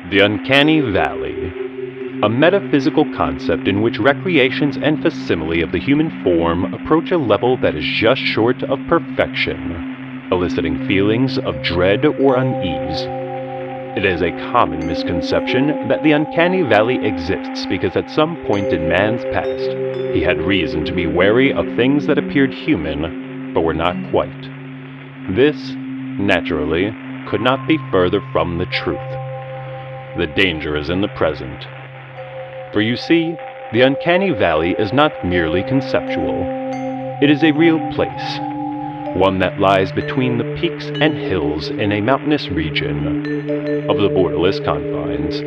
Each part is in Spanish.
The Uncanny Valley, a metaphysical concept in which recreations and facsimile of the human form approach a level that is just short of perfection, eliciting feelings of dread or unease. It is a common misconception that the Uncanny Valley exists because at some point in man's past, he had reason to be wary of things that appeared human, but were not quite. This, naturally, could not be further from the truth. The danger is in the present. For you see, the Uncanny Valley is not merely conceptual. It is a real place, one that lies between the peaks and hills in a mountainous region of the borderless confines.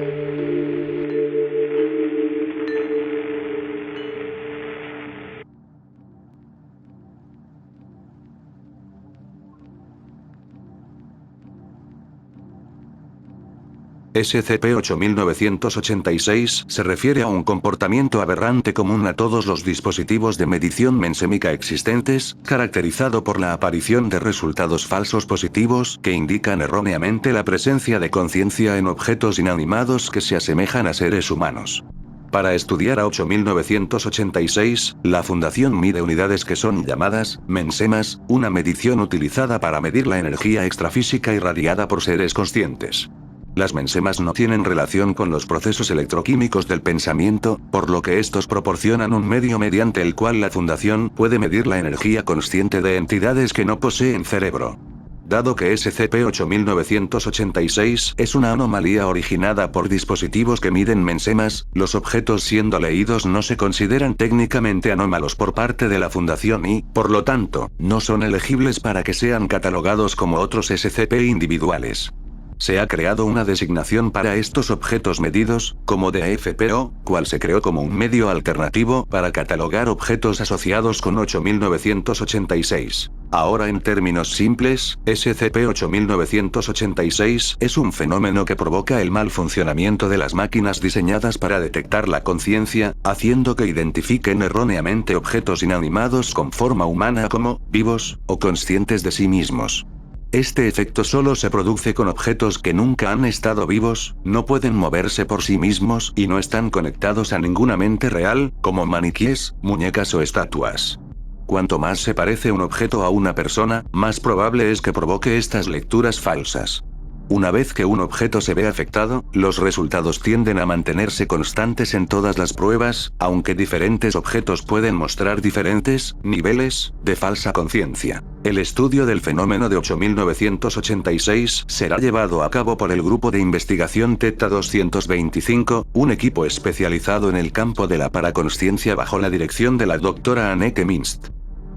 SCP-8986 se refiere a un comportamiento aberrante común a todos los dispositivos de medición mensémica existentes, caracterizado por la aparición de resultados falsos positivos que indican erróneamente la presencia de conciencia en objetos inanimados que se asemejan a seres humanos. Para estudiar a 8986, la Fundación mide unidades que son llamadas mensemas, una medición utilizada para medir la energía extrafísica irradiada por seres conscientes. Las mensemas no tienen relación con los procesos electroquímicos del pensamiento, por lo que estos proporcionan un medio mediante el cual la Fundación puede medir la energía consciente de entidades que no poseen cerebro. Dado que SCP-8986 es una anomalía originada por dispositivos que miden mensemas, los objetos siendo leídos no se consideran técnicamente anómalos por parte de la Fundación y, por lo tanto, no son elegibles para que sean catalogados como otros SCP individuales. Se ha creado una designación para estos objetos medidos, como DFPO, cual se creó como un medio alternativo para catalogar objetos asociados con 8986. Ahora en términos simples, SCP-8986 es un fenómeno que provoca el mal funcionamiento de las máquinas diseñadas para detectar la conciencia, haciendo que identifiquen erróneamente objetos inanimados con forma humana como vivos o conscientes de sí mismos. Este efecto solo se produce con objetos que nunca han estado vivos, no pueden moverse por sí mismos y no están conectados a ninguna mente real, como maniquíes, muñecas o estatuas. Cuanto más se parece un objeto a una persona, más probable es que provoque estas lecturas falsas. Una vez que un objeto se ve afectado, los resultados tienden a mantenerse constantes en todas las pruebas, aunque diferentes objetos pueden mostrar diferentes niveles de falsa conciencia. El estudio del fenómeno de 8986 será llevado a cabo por el Grupo de Investigación Theta 225, un equipo especializado en el campo de la paraconsciencia bajo la dirección de la doctora Anneke Minst.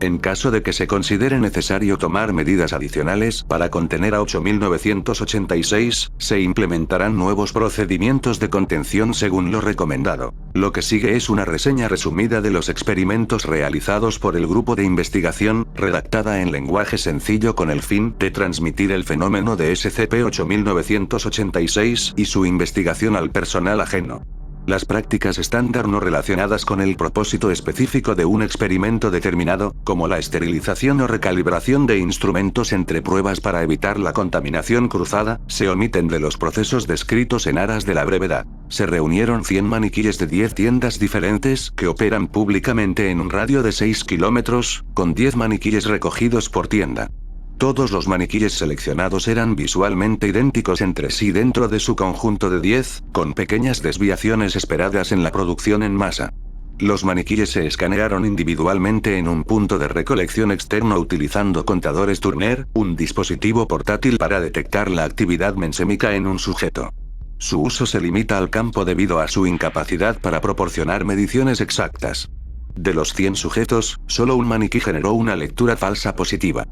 En caso de que se considere necesario tomar medidas adicionales para contener a 8986, se implementarán nuevos procedimientos de contención según lo recomendado. Lo que sigue es una reseña resumida de los experimentos realizados por el grupo de investigación, redactada en lenguaje sencillo con el fin de transmitir el fenómeno de SCP-8986 y su investigación al personal ajeno. Las prácticas estándar no relacionadas con el propósito específico de un experimento determinado, como la esterilización o recalibración de instrumentos entre pruebas para evitar la contaminación cruzada, se omiten de los procesos descritos en aras de la brevedad. Se reunieron 100 maniquíes de 10 tiendas diferentes que operan públicamente en un radio de 6 kilómetros, con 10 maniquíes recogidos por tienda. Todos los maniquíes seleccionados eran visualmente idénticos entre sí dentro de su conjunto de 10, con pequeñas desviaciones esperadas en la producción en masa. Los maniquíes se escanearon individualmente en un punto de recolección externo utilizando contadores Turner, un dispositivo portátil para detectar la actividad mensémica en un sujeto. Su uso se limita al campo debido a su incapacidad para proporcionar mediciones exactas. De los 100 sujetos, solo un maniquí generó una lectura falsa positiva.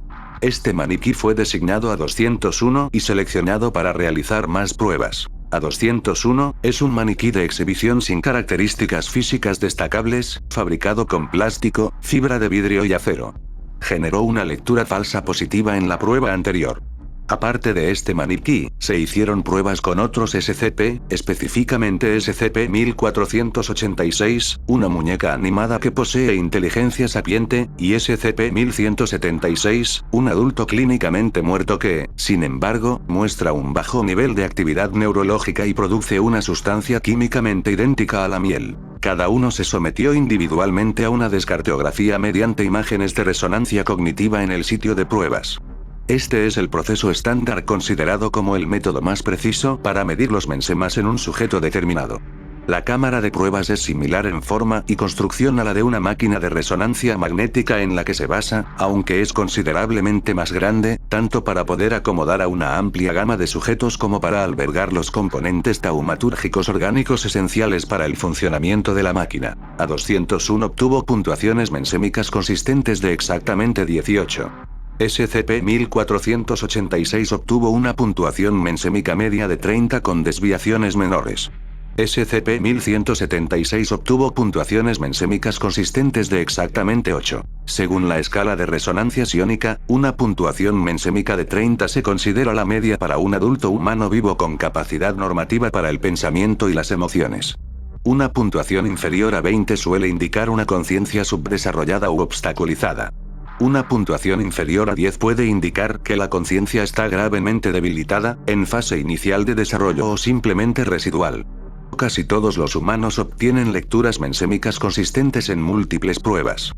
Este maniquí fue designado a 201 y seleccionado para realizar más pruebas. A201 es un maniquí de exhibición sin características físicas destacables, fabricado con plástico, fibra de vidrio y acero. Generó una lectura falsa positiva en la prueba anterior. Aparte de este maniquí, se hicieron pruebas con otros SCP, específicamente SCP-1486, una muñeca animada que posee inteligencia sapiente, y SCP-1176, un adulto clínicamente muerto que, sin embargo, muestra un bajo nivel de actividad neurológica y produce una sustancia químicamente idéntica a la miel. Cada uno se sometió individualmente a una descartografía mediante imágenes de resonancia cognitiva en el sitio de pruebas. Este es el proceso estándar considerado como el método más preciso para medir los mensemas en un sujeto determinado. La cámara de pruebas es similar en forma y construcción a la de una máquina de resonancia magnética en la que se basa, aunque es considerablemente más grande, tanto para poder acomodar a una amplia gama de sujetos como para albergar los componentes taumatúrgicos orgánicos esenciales para el funcionamiento de la máquina. A201 obtuvo puntuaciones mensémicas consistentes de exactamente 18. SCP-1486 obtuvo una puntuación mensémica media de 30 con desviaciones menores. SCP-1176 obtuvo puntuaciones mensémicas consistentes de exactamente 8. Según la escala de resonancia psiónica, una puntuación mensémica de 30 se considera la media para un adulto humano vivo con capacidad normativa para el pensamiento y las emociones. Una puntuación inferior a 20 suele indicar una conciencia subdesarrollada u obstaculizada. Una puntuación inferior a 10 puede indicar que la conciencia está gravemente debilitada, en fase inicial de desarrollo o simplemente residual. Casi todos los humanos obtienen lecturas mensémicas consistentes en múltiples pruebas.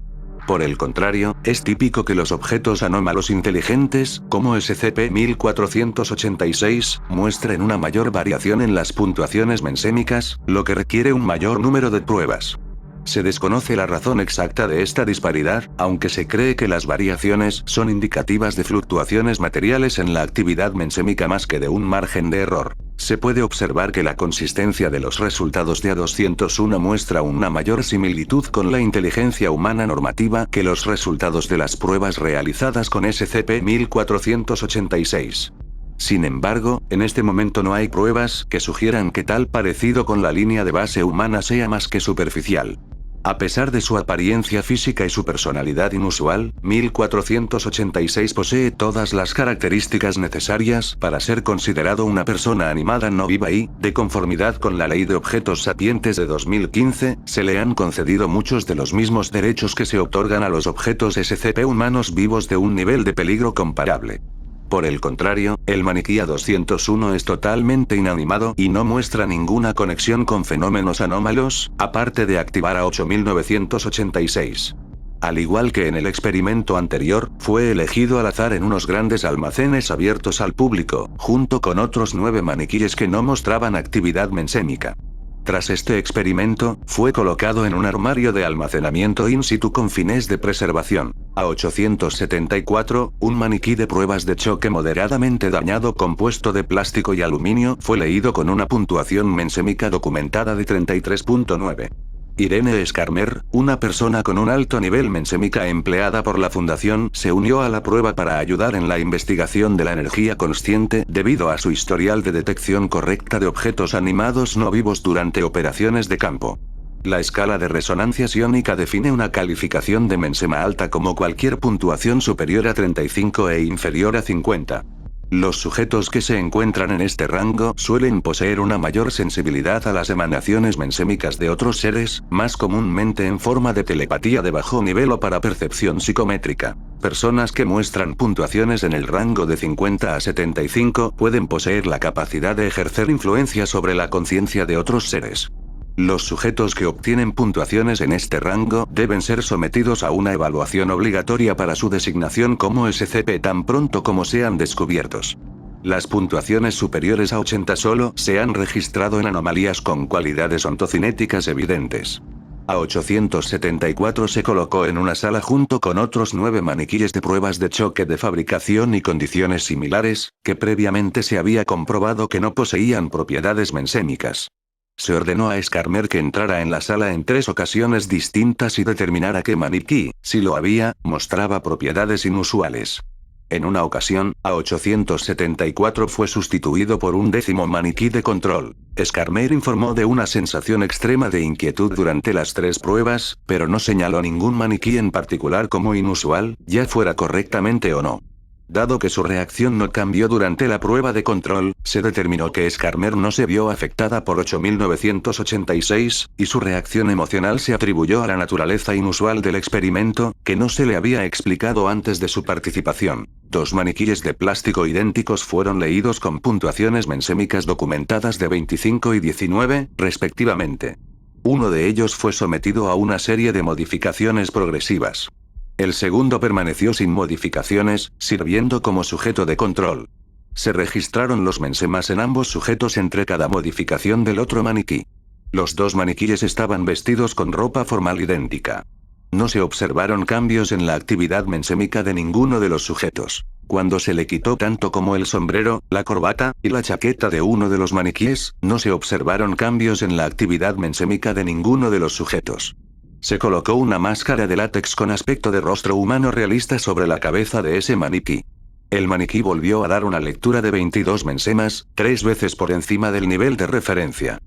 Por el contrario, es típico que los objetos anómalos inteligentes, como SCP-1486, muestren una mayor variación en las puntuaciones mensémicas, lo que requiere un mayor número de pruebas. Se desconoce la razón exacta de esta disparidad, aunque se cree que las variaciones son indicativas de fluctuaciones materiales en la actividad mensémica más que de un margen de error. Se puede observar que la consistencia de los resultados de A201 muestra una mayor similitud con la inteligencia humana normativa que los resultados de las pruebas realizadas con SCP-1486. Sin embargo, en este momento no hay pruebas que sugieran que tal parecido con la línea de base humana sea más que superficial. A pesar de su apariencia física y su personalidad inusual, 1486 posee todas las características necesarias para ser considerado una persona animada no viva y, de conformidad con la Ley de Objetos Sapientes de 2015, se le han concedido muchos de los mismos derechos que se otorgan a los objetos SCP humanos vivos de un nivel de peligro comparable. Por el contrario, el maniquí A201 es totalmente inanimado y no muestra ninguna conexión con fenómenos anómalos, aparte de activar a 8986. Al igual que en el experimento anterior, fue elegido al azar en unos grandes almacenes abiertos al público, junto con otros 9 maniquíes que no mostraban actividad mensémica. Tras este experimento, fue colocado en un armario de almacenamiento in situ con fines de preservación. A874, un maniquí de pruebas de choque moderadamente dañado compuesto de plástico y aluminio, fue leído con una puntuación mensémica documentada de 33.9. Irene Skarmer, una persona con un alto nivel mensémica empleada por la Fundación, se unió a la prueba para ayudar en la investigación de la energía consciente debido a su historial de detección correcta de objetos animados no vivos durante operaciones de campo. La escala de resonancia psiónica define una calificación de mensema alta como cualquier puntuación superior a 35 e inferior a 50. Los sujetos que se encuentran en este rango suelen poseer una mayor sensibilidad a las emanaciones mensémicas de otros seres, más comúnmente en forma de telepatía de bajo nivel o para percepción psicométrica. Personas que muestran puntuaciones en el rango de 50 a 75 pueden poseer la capacidad de ejercer influencia sobre la conciencia de otros seres. Los sujetos que obtienen puntuaciones en este rango deben ser sometidos a una evaluación obligatoria para su designación como SCP tan pronto como sean descubiertos. Las puntuaciones superiores a 80 solo se han registrado en anomalías con cualidades ontocinéticas evidentes. A874 se colocó en una sala junto con otros 9 maniquíes de pruebas de choque de fabricación y condiciones similares, que previamente se había comprobado que no poseían propiedades mensémicas. Se ordenó a Skarmer que entrara en la sala en 3 ocasiones distintas y determinara qué maniquí, si lo había, mostraba propiedades inusuales. En una ocasión, A874 fue sustituido por un 10º maniquí de control. Skarmer informó de una sensación extrema de inquietud durante las 3 pruebas, pero no señaló ningún maniquí en particular como inusual, ya fuera correctamente o no. Dado que su reacción no cambió durante la prueba de control, se determinó que Skarner no se vio afectada por 8986, y su reacción emocional se atribuyó a la naturaleza inusual del experimento, que no se le había explicado antes de su participación. 2 maniquíes de plástico idénticos fueron leídos con puntuaciones mensémicas documentadas de 25 y 19, respectivamente. Uno de ellos fue sometido a una serie de modificaciones progresivas. El segundo permaneció sin modificaciones, sirviendo como sujeto de control. Se registraron los mensemas en ambos sujetos entre cada modificación del otro maniquí. Los 2 maniquíes estaban vestidos con ropa formal idéntica. No se observaron cambios en la actividad mensémica de ninguno de los sujetos. Cuando se le quitó tanto como el sombrero, la corbata, y la chaqueta de uno de los maniquíes, no se observaron cambios en la actividad mensémica de ninguno de los sujetos. Se colocó una máscara de látex con aspecto de rostro humano realista sobre la cabeza de ese maniquí. El maniquí volvió a dar una lectura de 22 mensemas, 3 veces por encima del nivel de referencia.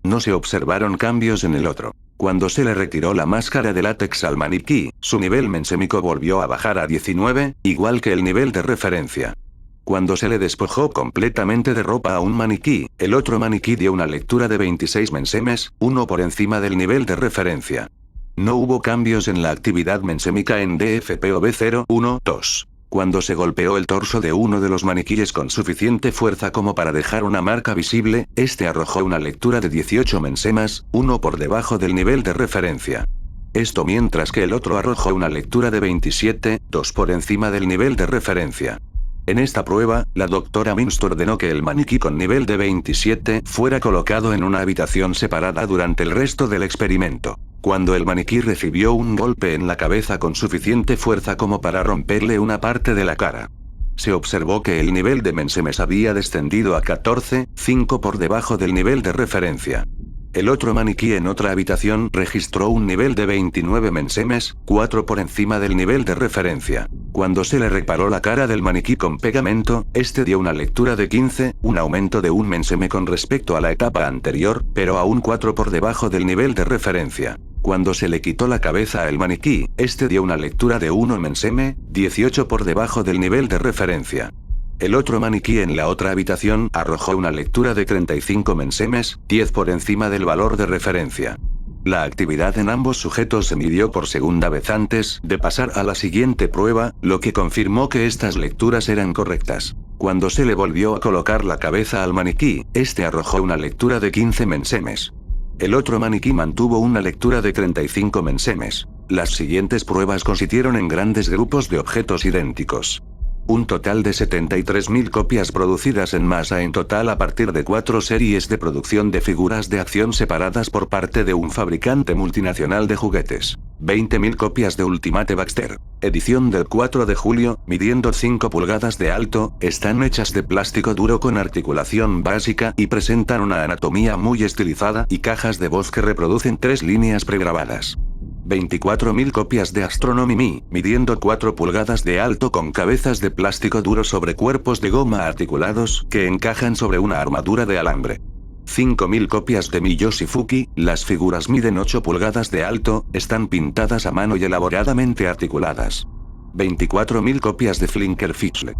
No se observaron cambios en el otro. Cuando se le retiró la máscara de látex al maniquí, su nivel mensémico volvió a bajar a 19, igual que el nivel de referencia. Cuando se le despojó completamente de ropa a un maniquí, el otro maniquí dio una lectura de 26 mensemes, 1 por encima del nivel de referencia. No hubo cambios en la actividad mensémica en DFPOB 012. Cuando se golpeó el torso de uno de los maniquíes con suficiente fuerza como para dejar una marca visible, este arrojó una lectura de 18 mensemas, 1 por debajo del nivel de referencia. Esto mientras que el otro arrojó una lectura de 27, 2 por encima del nivel de referencia. En esta prueba, la doctora Minst ordenó que el maniquí con nivel de 27 fuera colocado en una habitación separada durante el resto del experimento. Cuando el maniquí recibió un golpe en la cabeza con suficiente fuerza como para romperle una parte de la cara, se observó que el nivel de mensemes había descendido a 14, 5 por debajo del nivel de referencia. El otro maniquí en otra habitación registró un nivel de 29 mensemes, 4 por encima del nivel de referencia. Cuando se le reparó la cara del maniquí con pegamento, este dio una lectura de 15, un aumento de un menseme con respecto a la etapa anterior, pero aún 4 por debajo del nivel de referencia. Cuando se le quitó la cabeza al maniquí, este dio una lectura de 1 menseme, 18 por debajo del nivel de referencia. El otro maniquí en la otra habitación arrojó una lectura de 35 mensemes, 10 por encima del valor de referencia. La actividad en ambos sujetos se midió por segunda vez antes de pasar a la siguiente prueba, lo que confirmó que estas lecturas eran correctas. Cuando se le volvió a colocar la cabeza al maniquí, este arrojó una lectura de 15 mensemes. El otro maniquí mantuvo una lectura de 35 mensemes. Las siguientes pruebas consistieron en grandes grupos de objetos idénticos. Un total de 73.000 copias producidas en masa en total a partir de 4 series de producción de figuras de acción separadas por parte de un fabricante multinacional de juguetes. 20.000 copias de Ultimate Baxter. Edición del 4 de julio, midiendo 5 pulgadas de alto, están hechas de plástico duro con articulación básica y presentan una anatomía muy estilizada y cajas de voz que reproducen 3 líneas pregrabadas. 24.000 copias de Astronomy Me, midiendo 4 pulgadas de alto con cabezas de plástico duro sobre cuerpos de goma articulados que encajan sobre una armadura de alambre. 5.000 copias de Miyoshifuki, las figuras miden 8 pulgadas de alto, están pintadas a mano y elaboradamente articuladas. 24.000 copias de Flinker Fischle.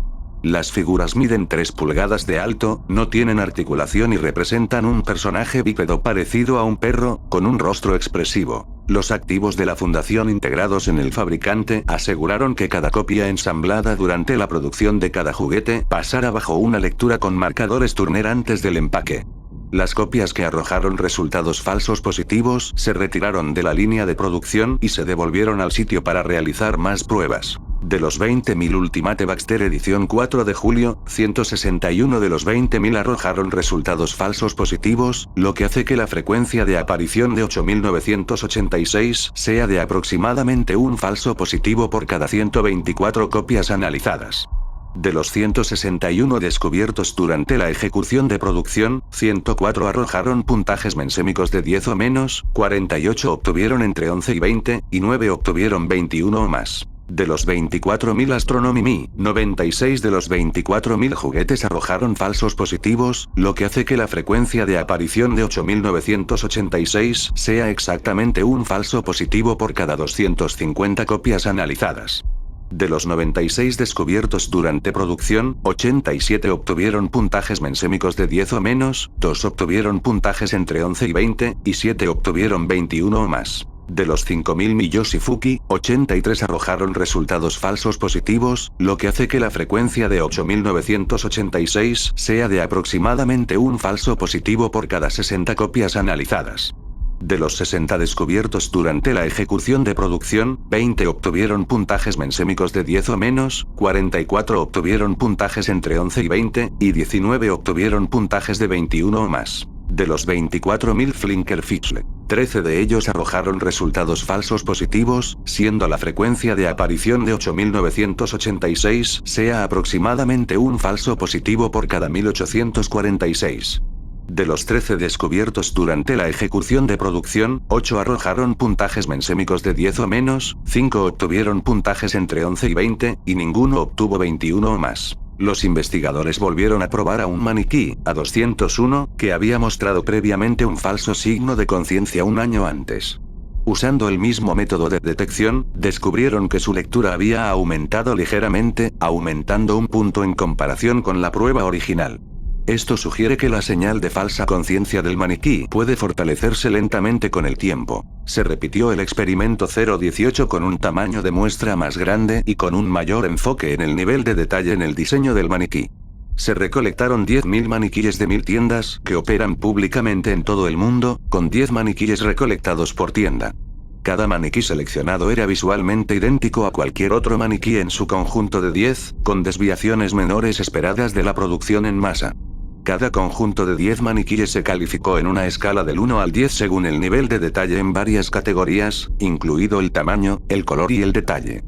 Las figuras miden 3 pulgadas de alto, no tienen articulación y representan un personaje bípedo parecido a un perro, con un rostro expresivo. Los activos de la fundación integrados en el fabricante aseguraron que cada copia ensamblada durante la producción de cada juguete pasara bajo una lectura con marcadores Turner antes del empaque. Las copias que arrojaron resultados falsos positivos se retiraron de la línea de producción y se devolvieron al sitio para realizar más pruebas. De los 20.000 Ultimate Baxter edición 4 de julio, 161 de los 20.000 arrojaron resultados falsos positivos, lo que hace que la frecuencia de aparición de 8.986 sea de aproximadamente un falso positivo por cada 124 copias analizadas. De los 161 descubiertos durante la ejecución de producción, 104 arrojaron puntajes mensémicos de 10 o menos, 48 obtuvieron entre 11 y 20, y 9 obtuvieron 21 o más. De los 24.000 Astronomy Me, 96 de los 24.000 juguetes arrojaron falsos positivos, lo que hace que la frecuencia de aparición de 8.986 sea exactamente un falso positivo por cada 250 copias analizadas. De los 96 descubiertos durante producción, 87 obtuvieron puntajes mensémicos de 10 o menos, 2 obtuvieron puntajes entre 11 y 20, y 7 obtuvieron 21 o más. De los 5000 Miyoshi-Fuki, 83 arrojaron resultados falsos positivos, lo que hace que la frecuencia de 8986 sea de aproximadamente un falso positivo por cada 60 copias analizadas. De los 60 descubiertos durante la ejecución de producción, 20 obtuvieron puntajes mensémicos de 10 o menos, 44 obtuvieron puntajes entre 11 y 20, y 19 obtuvieron puntajes de 21 o más. De los 24.000 Flinker-Fischle, 13 de ellos arrojaron resultados falsos positivos, siendo la frecuencia de aparición de 8986 sea aproximadamente un falso positivo por cada 1846. De los 13 descubiertos durante la ejecución de producción, 8 arrojaron puntajes mensémicos de 10 o menos, 5 obtuvieron puntajes entre 11 y 20, y ninguno obtuvo 21 o más. Los investigadores volvieron a probar a un maniquí, A201, que había mostrado previamente un falso signo de conciencia un año antes. Usando el mismo método de detección, descubrieron que su lectura había aumentado ligeramente, aumentando un punto en comparación con la prueba original. Esto sugiere que la señal de falsa conciencia del maniquí puede fortalecerse lentamente con el tiempo. Se repitió el experimento 018 con un tamaño de muestra más grande y con un mayor enfoque en el nivel de detalle en el diseño del maniquí. Se recolectaron 10.000 maniquíes de 1000 tiendas que operan públicamente en todo el mundo, con 10 maniquíes recolectados por tienda. Cada maniquí seleccionado era visualmente idéntico a cualquier otro maniquí en su conjunto de 10, con desviaciones menores esperadas de la producción en masa. Cada conjunto de 10 maniquíes se calificó en una escala del 1 al 10 según el nivel de detalle en varias categorías, incluido el tamaño, el color y el detalle.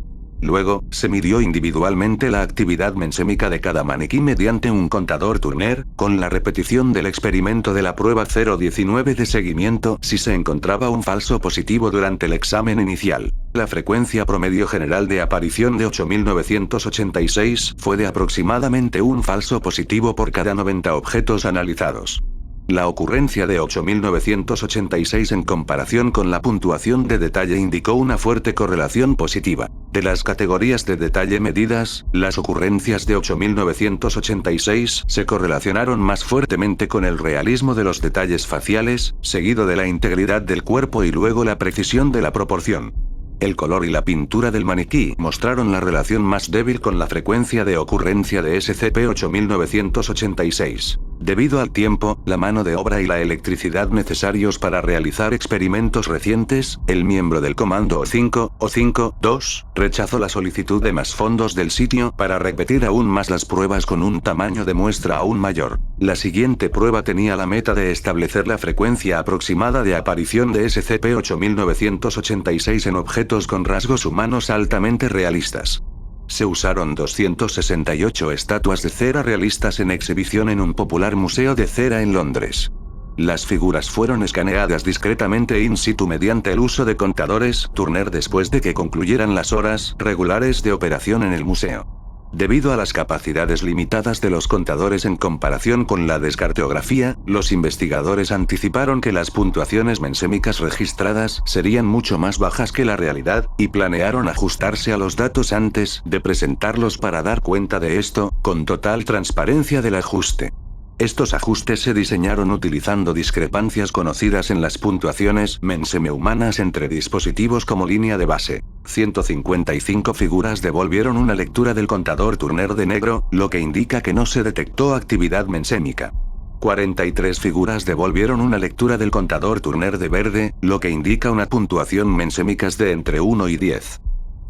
Luego, se midió individualmente la actividad mensémica de cada maniquí mediante un contador Turner, con la repetición del experimento de la prueba 019 de seguimiento si se encontraba un falso positivo durante el examen inicial. La frecuencia promedio general de aparición de 8986 fue de aproximadamente un falso positivo por cada 90 objetos analizados. La ocurrencia de 8986 en comparación con la puntuación de detalle indicó una fuerte correlación positiva. De las categorías de detalle medidas, las ocurrencias de 8986 se correlacionaron más fuertemente con el realismo de los detalles faciales, seguido de la integridad del cuerpo y luego la precisión de la proporción. El color y la pintura del maniquí mostraron la relación más débil con la frecuencia de ocurrencia de SCP-8986. Debido al tiempo, la mano de obra y la electricidad necesarios para realizar experimentos recientes, el miembro del comando O5-2 rechazó la solicitud de más fondos del sitio para repetir aún más las pruebas con un tamaño de muestra aún mayor. La siguiente prueba tenía la meta de establecer la frecuencia aproximada de aparición de SCP-8986 en objetos con rasgos humanos altamente realistas. Se usaron 268 estatuas de cera realistas en exhibición en un popular museo de cera en Londres. Las figuras fueron escaneadas discretamente in situ mediante el uso de contadores Turner después de que concluyeran las horas regulares de operación en el museo. Debido a las capacidades limitadas de los contadores en comparación con la descartografía, los investigadores anticiparon que las puntuaciones mensémicas registradas serían mucho más bajas que la realidad, y planearon ajustarse a los datos antes de presentarlos para dar cuenta de esto, con total transparencia del ajuste. Estos ajustes se diseñaron utilizando discrepancias conocidas en las puntuaciones menseme-humanas entre dispositivos como línea de base. 155 figuras devolvieron una lectura del contador Turner de negro, lo que indica que no se detectó actividad mensémica. 43 figuras devolvieron una lectura del contador Turner de verde, lo que indica una puntuación mensémicas de entre 1 y 10.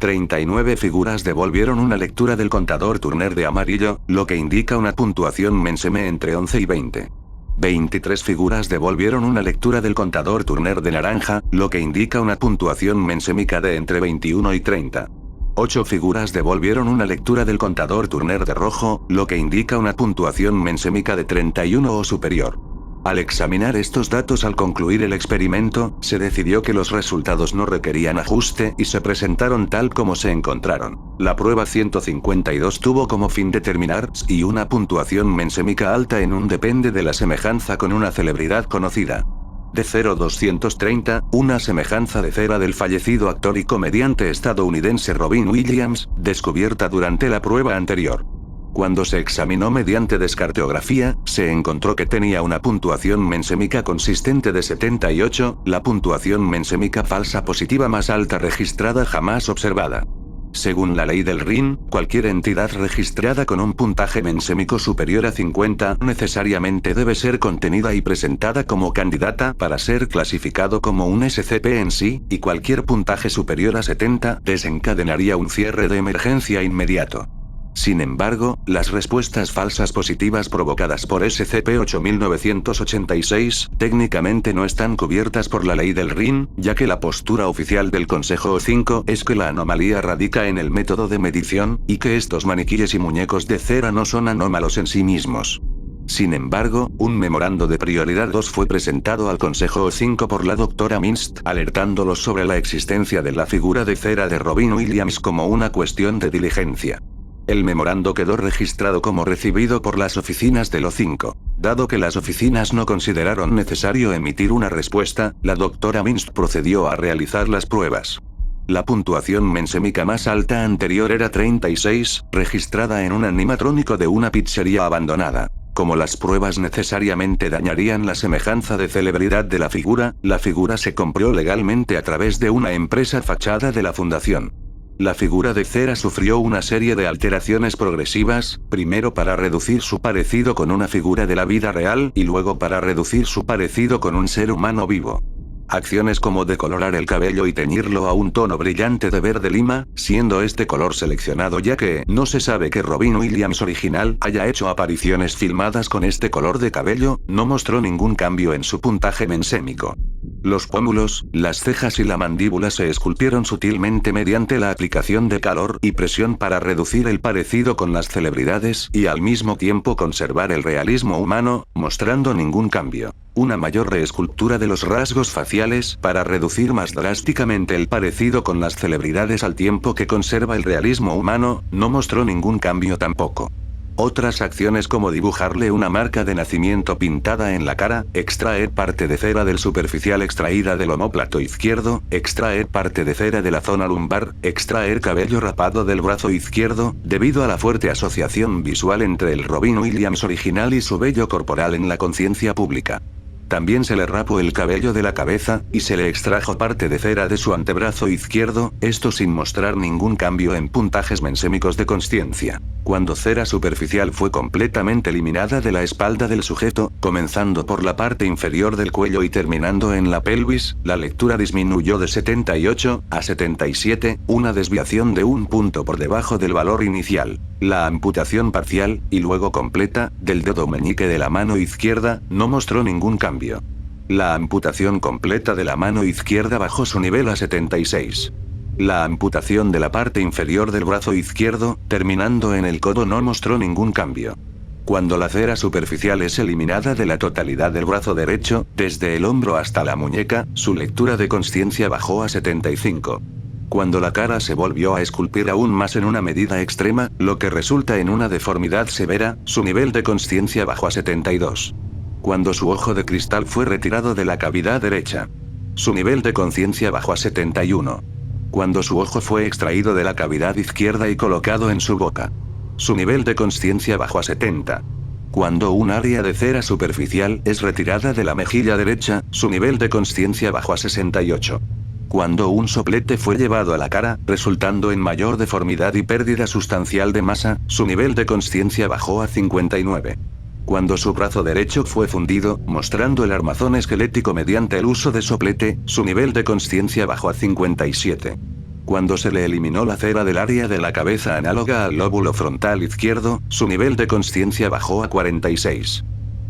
39 figuras devolvieron una lectura del contador Turner de amarillo, lo que indica una puntuación menseme entre 11 y 20. 23 figuras devolvieron una lectura del contador Turner de naranja, lo que indica una puntuación mensémica de entre 21 y 30. 8 figuras devolvieron una lectura del contador Turner de rojo, lo que indica una puntuación mensémica de 31 o superior. Al examinar estos datos al concluir el experimento, se decidió que los resultados no requerían ajuste y se presentaron tal como se encontraron. La prueba 152 tuvo como fin determinar si una puntuación mensémica alta en un depende de la semejanza con una celebridad conocida. de 0230, una semejanza de cera del fallecido actor y comediante estadounidense Robin Williams, descubierta durante la prueba anterior. Cuando se examinó mediante descartografía, se encontró que tenía una puntuación mensémica consistente de 78, la puntuación mensémica falsa positiva más alta registrada jamás observada. Según la ley del RIN, cualquier entidad registrada con un puntaje mensémico superior a 50 necesariamente debe ser contenida y presentada como candidata para ser clasificado como un SCP en sí, y cualquier puntaje superior a 70 desencadenaría un cierre de emergencia inmediato. Sin embargo, las respuestas falsas positivas provocadas por SCP-8986 técnicamente no están cubiertas por la ley del RIN, ya que la postura oficial del Consejo O5 es que la anomalía radica en el método de medición, y que estos maniquíes y muñecos de cera no son anómalos en sí mismos. Sin embargo, un memorando de prioridad 2 fue presentado al Consejo O5 por la Dra. Minst, alertándolos sobre la existencia de la figura de cera de Robin Williams como una cuestión de diligencia. El memorando quedó registrado como recibido por las oficinas del O5. Dado que las oficinas no consideraron necesario emitir una respuesta, la Dra. Minst procedió a realizar las pruebas. La puntuación mensémica más alta anterior era 36, registrada en un animatrónico de una pizzería abandonada. Como las pruebas necesariamente dañarían la semejanza de celebridad de la figura se compró legalmente a través de una empresa fachada de la fundación. La figura de cera sufrió una serie de alteraciones progresivas, primero para reducir su parecido con una figura de la vida real y luego para reducir su parecido con un ser humano vivo. Acciones como decolorar el cabello y teñirlo a un tono brillante de verde lima, siendo este color seleccionado ya que no se sabe que Robin Williams original haya hecho apariciones filmadas con este color de cabello, no mostró ningún cambio en su puntaje mensémico. Los pómulos, las cejas y la mandíbula se esculpieron sutilmente mediante la aplicación de calor y presión para reducir el parecido con las celebridades y al mismo tiempo conservar el realismo humano, mostrando ningún cambio. Una mayor reescultura de los rasgos faciales para reducir más drásticamente el parecido con las celebridades al tiempo que conserva el realismo humano, no mostró ningún cambio tampoco. Otras acciones como dibujarle una marca de nacimiento pintada en la cara, extraer parte de cera del superficial extraída del omóplato izquierdo, extraer parte de cera de la zona lumbar, extraer cabello rapado del brazo izquierdo, debido a la fuerte asociación visual entre el Robin Williams original y su vello corporal en la conciencia pública. También se le rapó el cabello de la cabeza, y se le extrajo parte de cera de su antebrazo izquierdo, esto sin mostrar ningún cambio en puntajes mensémicos de consciencia. Cuando cera superficial fue completamente eliminada de la espalda del sujeto, comenzando por la parte inferior del cuello y terminando en la pelvis, la lectura disminuyó de 78 a 77, una desviación de un punto por debajo del valor inicial. La amputación parcial, y luego completa, del dedo meñique de la mano izquierda, no mostró ningún cambio. La amputación completa de la mano izquierda bajó su nivel a 76. La amputación de la parte inferior del brazo izquierdo, terminando en el codo, no mostró ningún cambio. Cuando la cera superficial es eliminada de la totalidad del brazo derecho, desde el hombro hasta la muñeca, su lectura de consciencia bajó a 75. Cuando la cara se volvió a esculpir aún más en una medida extrema, lo que resulta en una deformidad severa, su nivel de consciencia bajó a 72. Cuando su ojo de cristal fue retirado de la cavidad derecha, su nivel de conciencia bajó a 71. Cuando su ojo fue extraído de la cavidad izquierda y colocado en su boca, su nivel de consciencia bajó a 70. Cuando un área de cera superficial es retirada de la mejilla derecha, su nivel de consciencia bajó a 68. Cuando un soplete fue llevado a la cara, resultando en mayor deformidad y pérdida sustancial de masa, su nivel de consciencia bajó a 59. Cuando su brazo derecho fue fundido, mostrando el armazón esquelético mediante el uso de soplete, su nivel de consciencia bajó a 57. Cuando se le eliminó la cera del área de la cabeza análoga al lóbulo frontal izquierdo, su nivel de consciencia bajó a 46.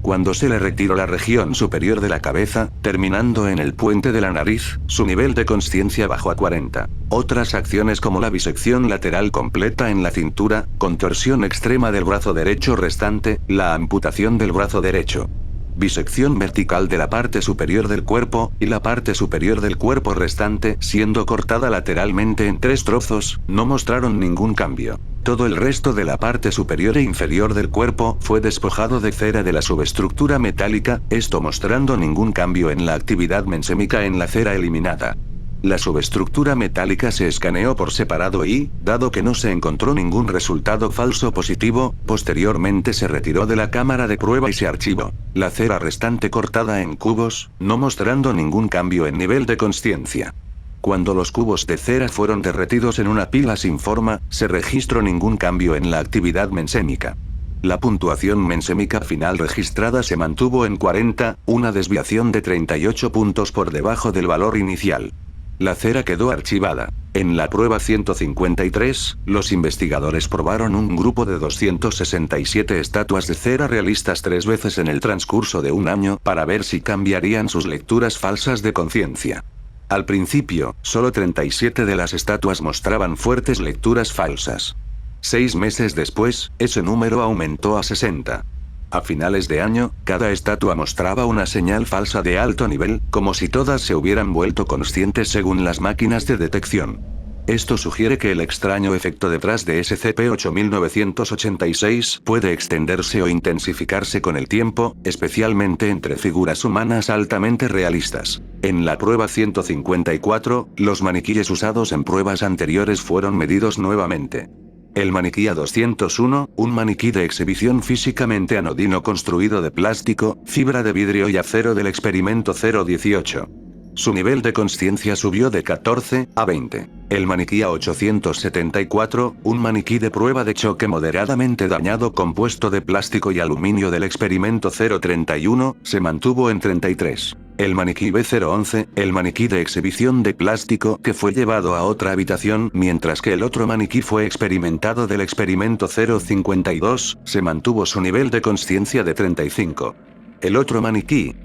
Cuando se le retiró la región superior de la cabeza, terminando en el puente de la nariz, su nivel de consciencia bajó a 40. Otras acciones como la bisección lateral completa en la cintura, contorsión extrema del brazo derecho restante, la amputación del brazo derecho, bisección vertical de la parte superior del cuerpo, y la parte superior del cuerpo restante siendo cortada lateralmente en 3 trozos, no mostraron ningún cambio. Todo el resto de la parte superior e inferior del cuerpo fue despojado de cera de la subestructura metálica, esto mostrando ningún cambio en la actividad mensémica en la cera eliminada. La subestructura metálica se escaneó por separado y, dado que no se encontró ningún resultado falso positivo, posteriormente se retiró de la cámara de prueba y se archivó la cera restante cortada en cubos, no mostrando ningún cambio en nivel de consciencia. Cuando los cubos de cera fueron derretidos en una pila sin forma, se registró ningún cambio en la actividad mensémica. La puntuación mensémica final registrada se mantuvo en 40, una desviación de 38 puntos por debajo del valor inicial. La cera quedó archivada. En la prueba 153, los investigadores probaron un grupo de 267 estatuas de cera realistas 3 veces en el transcurso de un año para ver si cambiarían sus lecturas falsas de conciencia. Al principio, solo 37 de las estatuas mostraban fuertes lecturas falsas. 6 meses después, ese número aumentó a 60. A finales de año, cada estatua mostraba una señal falsa de alto nivel, como si todas se hubieran vuelto conscientes según las máquinas de detección. Esto sugiere que el extraño efecto detrás de SCP-8986 puede extenderse o intensificarse con el tiempo, especialmente entre figuras humanas altamente realistas. En la prueba 154, los maniquíes usados en pruebas anteriores fueron medidos nuevamente. El maniquí A201, un maniquí de exhibición físicamente anodino construido de plástico, fibra de vidrio y acero del experimento 018. Su nivel de consciencia subió de 14 a 20. El maniquí A874, un maniquí de prueba de choque moderadamente dañado compuesto de plástico y aluminio del experimento 031, se mantuvo en 33. El maniquí B011, el maniquí de exhibición de plástico que fue llevado a otra habitación mientras que el otro maniquí fue experimentado del experimento 052, se mantuvo su nivel de consciencia de 35. El otro maniquí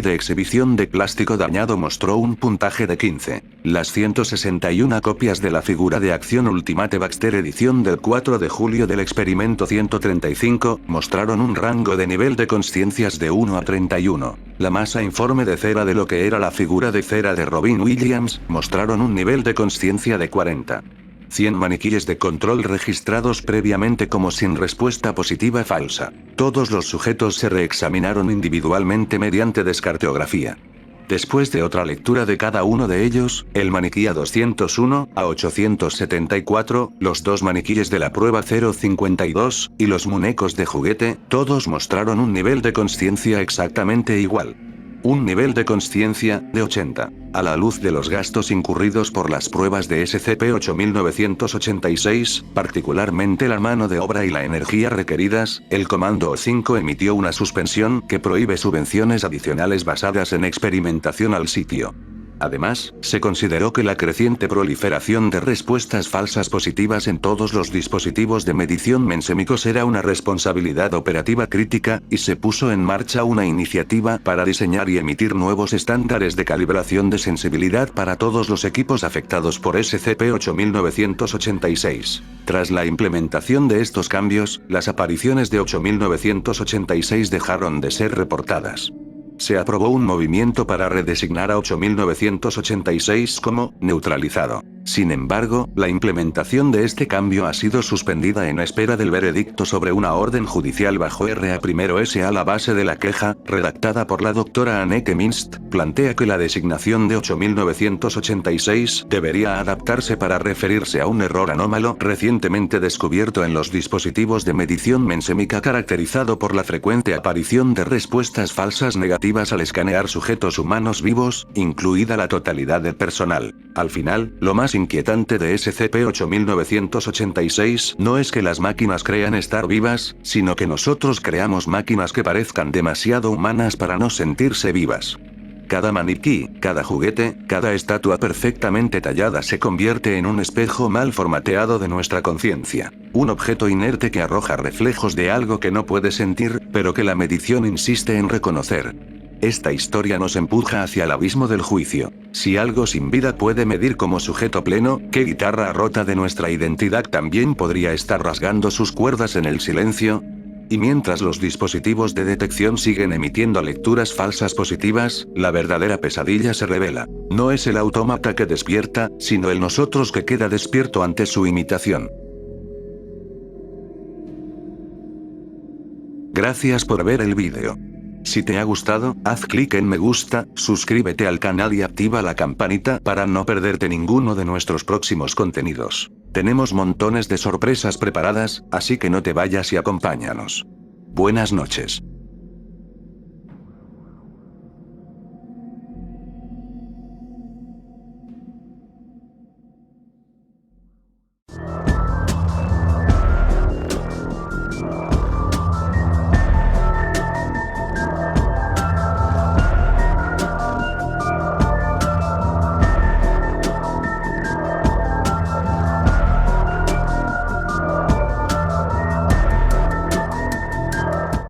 de exhibición de plástico dañado mostró un puntaje de 15. Las 161 copias de la figura de acción Ultimate Baxter edición del 4 de julio del experimento 135 mostraron un rango de nivel de consciencias de 1 a 31. La masa informe de cera de lo que era la figura de cera de Robin Williams mostraron un nivel de consciencia de 40. 100 maniquíes de control registrados previamente como sin respuesta positiva falsa. Todos los sujetos se reexaminaron individualmente mediante descartografía. Después de otra lectura de cada uno de ellos, el maniquí A201, A874, los 2 maniquíes de la prueba 052, y los muñecos de juguete, todos mostraron un nivel de consciencia exactamente igual. Un nivel de consciencia de 80. A la luz de los gastos incurridos por las pruebas de SCP-8986, particularmente la mano de obra y la energía requeridas, el Comando O5 emitió una suspensión que prohíbe subvenciones adicionales basadas en experimentación al sitio. Además, se consideró que la creciente proliferación de respuestas falsas positivas en todos los dispositivos de medición mensémicos era una responsabilidad operativa crítica, y se puso en marcha una iniciativa para diseñar y emitir nuevos estándares de calibración de sensibilidad para todos los equipos afectados por SCP-8986. Tras la implementación de estos cambios, las apariciones de 8986 dejaron de ser reportadas. Se aprobó un movimiento para redesignar a 8986 como neutralizado. Sin embargo, la implementación de este cambio ha sido suspendida en espera del veredicto sobre una orden judicial bajo RA1SA. La base de la queja, redactada por la doctora Anneke Minst, plantea que la designación de 8986 debería adaptarse para referirse a un error anómalo recientemente descubierto en los dispositivos de medición mensémica caracterizado por la frecuente aparición de respuestas falsas negativas al escanear sujetos humanos vivos, incluida la totalidad del personal. Al final, lo más inquietante de SCP-8986 no es que las máquinas crean estar vivas, sino que nosotros creamos máquinas que parezcan demasiado humanas para no sentirse vivas. Cada maniquí, cada juguete, cada estatua perfectamente tallada se convierte en un espejo mal formateado de nuestra conciencia. Un objeto inerte que arroja reflejos de algo que no puede sentir, pero que la medición insiste en reconocer. Esta historia nos empuja hacia el abismo del juicio. Si algo sin vida puede medir como sujeto pleno, ¿qué guitarra rota de nuestra identidad también podría estar rasgando sus cuerdas en el silencio? Y mientras los dispositivos de detección siguen emitiendo lecturas falsas positivas, la verdadera pesadilla se revela. No es el autómata que despierta, sino el nosotros que queda despierto ante su imitación. Gracias por ver el vídeo. Si te ha gustado, haz clic en me gusta, suscríbete al canal y activa la campanita para no perderte ninguno de nuestros próximos contenidos. Tenemos montones de sorpresas preparadas, así que no te vayas y acompáñanos. Buenas noches.